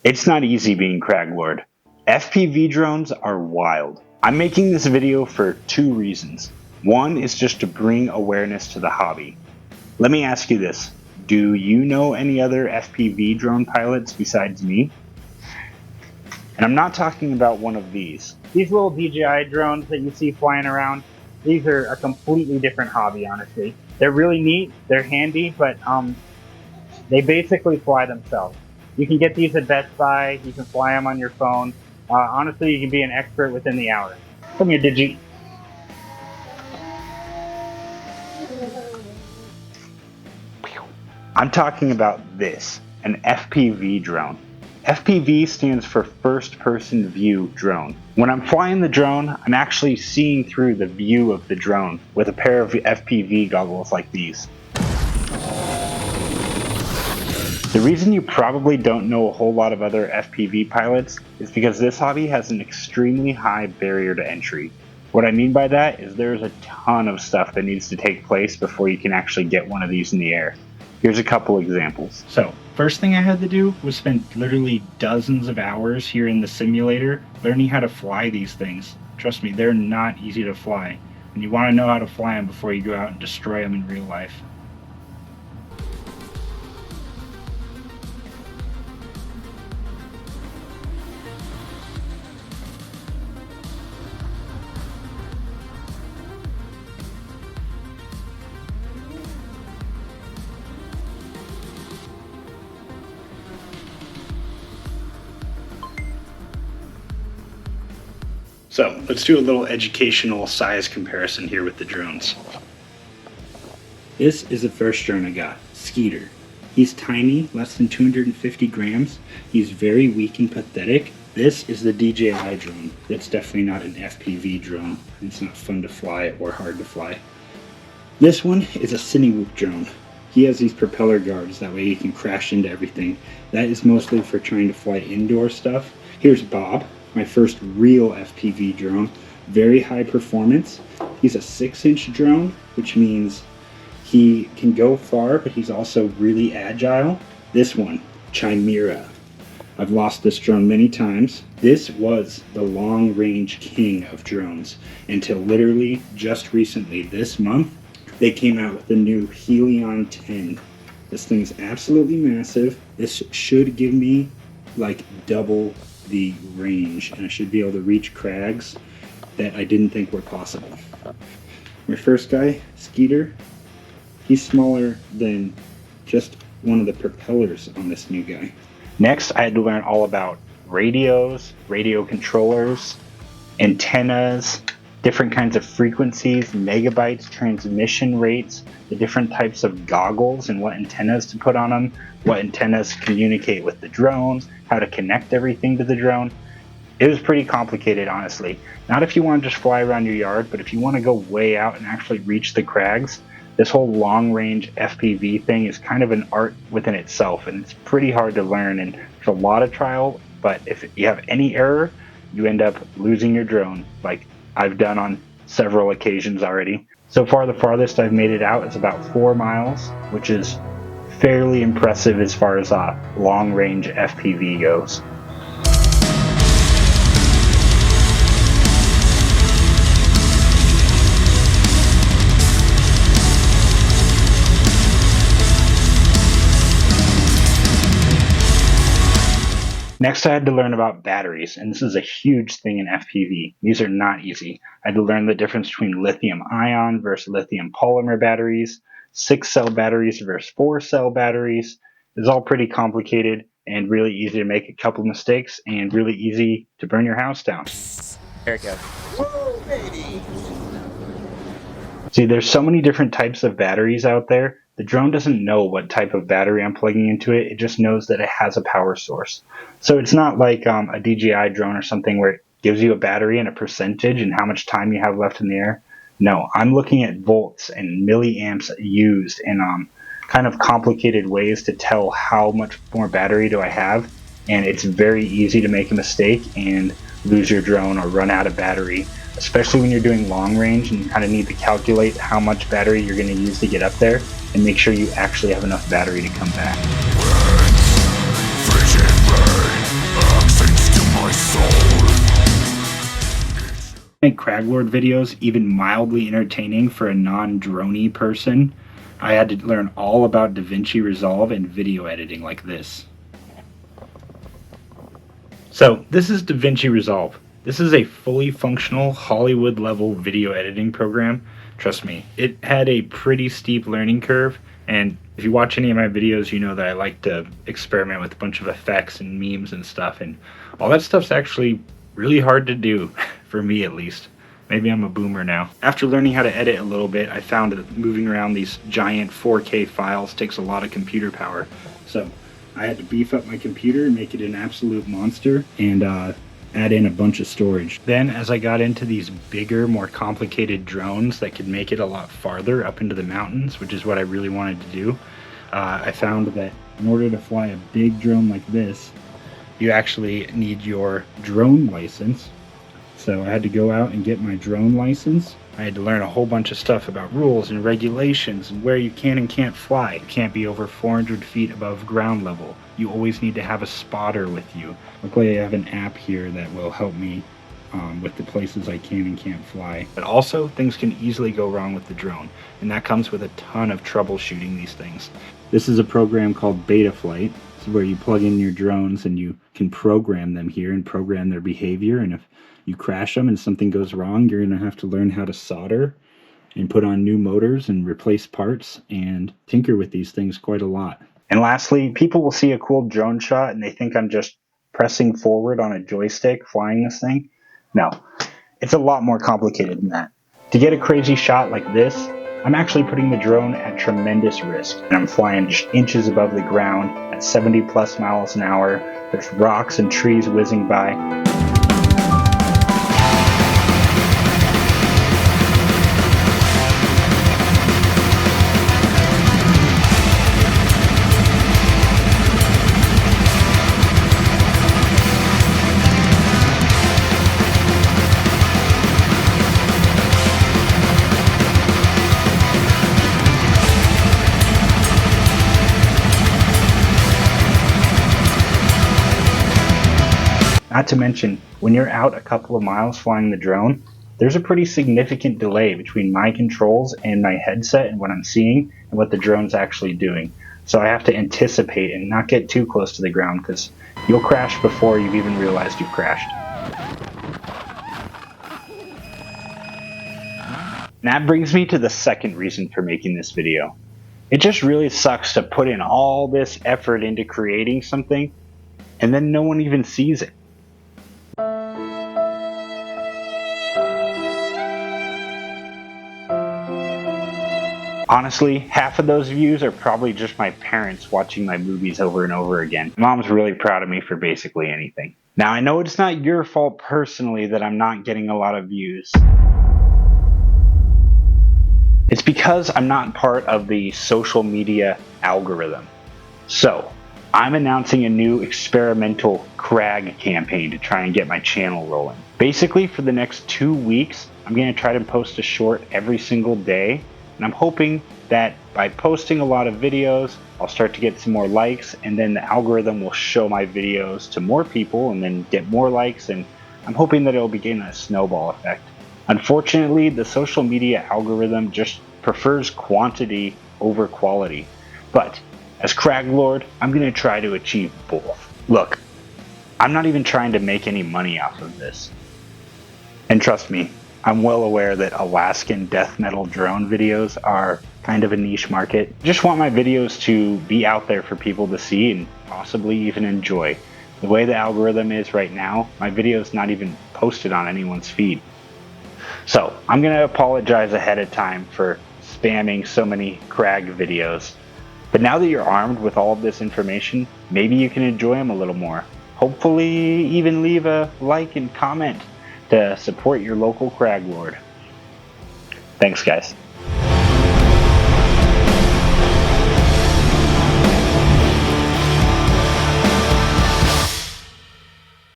It's not easy being Crag Lord. FPV drones are wild. I'm making this video for two reasons. One is just to bring awareness to the hobby. Let me ask you this. Do you know any other FPV drone pilots besides me? And I'm not talking about one of these. These little DJI drones that you see flying around, these are a completely different hobby, honestly. They're really neat, they're handy, but they basically fly themselves. You can get these at Best Buy, you can fly them on your phone. Honestly, you can be an expert within the hour. Come here, Digi. I'm talking about this, an FPV drone. FPV stands for First Person View Drone. When I'm flying the drone, I'm actually seeing through the view of the drone with a pair of FPV goggles like these. The reason you probably don't know a whole lot of other FPV pilots is because this hobby has an extremely high barrier to entry. What I mean by that is there's a ton of stuff that needs to take place before you can actually get one of these in the air. Here's a couple examples. So, first thing I had to do was spend literally dozens of hours here in the simulator learning how to fly these things. Trust me, they're not easy to fly, and you want to know how to fly them before you go out and destroy them in real life. So let's do a little educational size comparison here with the drones. This is the first drone I got, Skeeter. He's tiny, less than 250 grams. He's very weak and pathetic. This is the DJI drone. It's definitely not an FPV drone. It's not fun to fly or hard to fly. This one is a Cinewoop drone. He has these propeller guards, that way he can crash into everything. That is mostly for trying to fly indoor stuff. Here's Bob, my first real FPV drone. Very high performance. He's a 6-inch drone, which means he can go far, but he's also really agile. This one, Chimera. I've lost this drone many times. This was the long-range king of drones until literally just recently, this month, they came out with the new Helion 10. This thing's absolutely massive. This should give me like double the range, and I should be able to reach crags that I didn't think were possible. My first guy, Skeeter, he's smaller than just one of the propellers on this new guy. Next, I had to learn all about radios, radio controllers, antennas, different kinds of frequencies, megabytes, transmission rates, the different types of goggles and what antennas to put on them, what antennas communicate with the drone, how to connect everything to the drone. It was pretty complicated, honestly. Not if you want to just fly around your yard, but if you want to go way out and actually reach the crags, this whole long-range FPV thing is kind of an art within itself, and it's pretty hard to learn, and there's a lot of trial, but if you have any error, you end up losing your drone, like I've done on several occasions already. So far, the farthest I've made it out is about 4 miles, which is fairly impressive as far as long-range FPV goes. Next, I had to learn about batteries, and this is a huge thing in FPV. These are not easy. I had to learn the difference between lithium-ion versus lithium polymer batteries, 6-cell batteries versus 4-cell batteries. It's all pretty complicated and really easy to make a couple mistakes and really easy to burn your house down. Here it goes. Whoa, baby! See, there's so many different types of batteries out there. The drone doesn't know what type of battery I'm plugging into it. It just knows that it has a power source. So it's not like a DJI drone or something where it gives you a battery and a percentage and how much time you have left in the air. No, I'm looking at volts and milliamps used in kind of complicated ways to tell how much more battery do I have. And it's very easy to make a mistake and lose your drone or run out of battery, especially when you're doing long range and you kind of need to calculate how much battery you're going to use to get up there and make sure you actually have enough battery to come back. Make Crag Lord videos even mildly entertaining for a non-droney person, I had to learn all about DaVinci Resolve and video editing like this. So this is DaVinci Resolve. This is a fully functional Hollywood level video editing program. Trust me, it had a pretty steep learning curve, and if you watch any of my videos, you know that I like to experiment with a bunch of effects and memes and stuff, and all that stuff's actually really hard to do, for me at least. Maybe I'm a boomer now. After learning how to edit a little bit, I found that moving around these giant 4K files takes a lot of computer power. So I had to beef up my computer and make it an absolute monster, and add in a bunch of storage. Then as I got into these bigger, more complicated drones that could make it a lot farther up into the mountains, which is what I really wanted to do, I found that in order to fly a big drone like this, you actually need your drone license. So I had to go out and get my drone license. I had to learn a whole bunch of stuff about rules and regulations and where you can and can't fly. You can't be over 400 feet above ground level. You always need to have a spotter with you. Luckily I have an app here that will help me with the places I can and can't fly. But also things can easily go wrong with the drone, and that comes with a ton of troubleshooting these things. This is a program called Betaflight. This is where you plug in your drones and you can program them here and program their behavior, and if you crash them and something goes wrong, you're going to have to learn how to solder and put on new motors and replace parts and tinker with these things quite a lot. And lastly, people will see a cool drone shot and they think I'm just pressing forward on a joystick flying this thing. No, it's a lot more complicated than that. To get a crazy shot like this, I'm actually putting the drone at tremendous risk, and I'm flying just inches above the ground at 70 plus miles an hour. There's rocks and trees whizzing by. Not to mention, when you're out a couple of miles flying the drone, there's a pretty significant delay between my controls and my headset and what I'm seeing and what the drone's actually doing. So I have to anticipate and not get too close to the ground, because you'll crash before you've even realized you've crashed. And that brings me to the second reason for making this video. It just really sucks to put in all this effort into creating something and then no one even sees it. Honestly, half of those views are probably just my parents watching my movies over and over again. Mom's really proud of me for basically anything. Now, I know it's not your fault personally that I'm not getting a lot of views. It's because I'm not part of the social media algorithm. So, I'm announcing a new experimental Crag campaign to try and get my channel rolling. Basically, for the next 2 weeks, I'm going to try to post a short every single day. And I'm hoping that by posting a lot of videos, I'll start to get some more likes, and then the algorithm will show my videos to more people and then get more likes, and I'm hoping that it'll begin a snowball effect. Unfortunately, the social media algorithm just prefers quantity over quality. But as Crag Lord, I'm going to try to achieve both. Look, I'm not even trying to make any money off of this. And trust me, I'm well aware that Alaskan death metal drone videos are kind of a niche market. Just want my videos to be out there for people to see and possibly even enjoy. The way the algorithm is right now, my video's not even posted on anyone's feed. So I'm going to apologize ahead of time for spamming so many Crag videos. But now that you're armed with all of this information, maybe you can enjoy them a little more. Hopefully even leave a like and comment to support your local Crag Lord. Thanks, guys.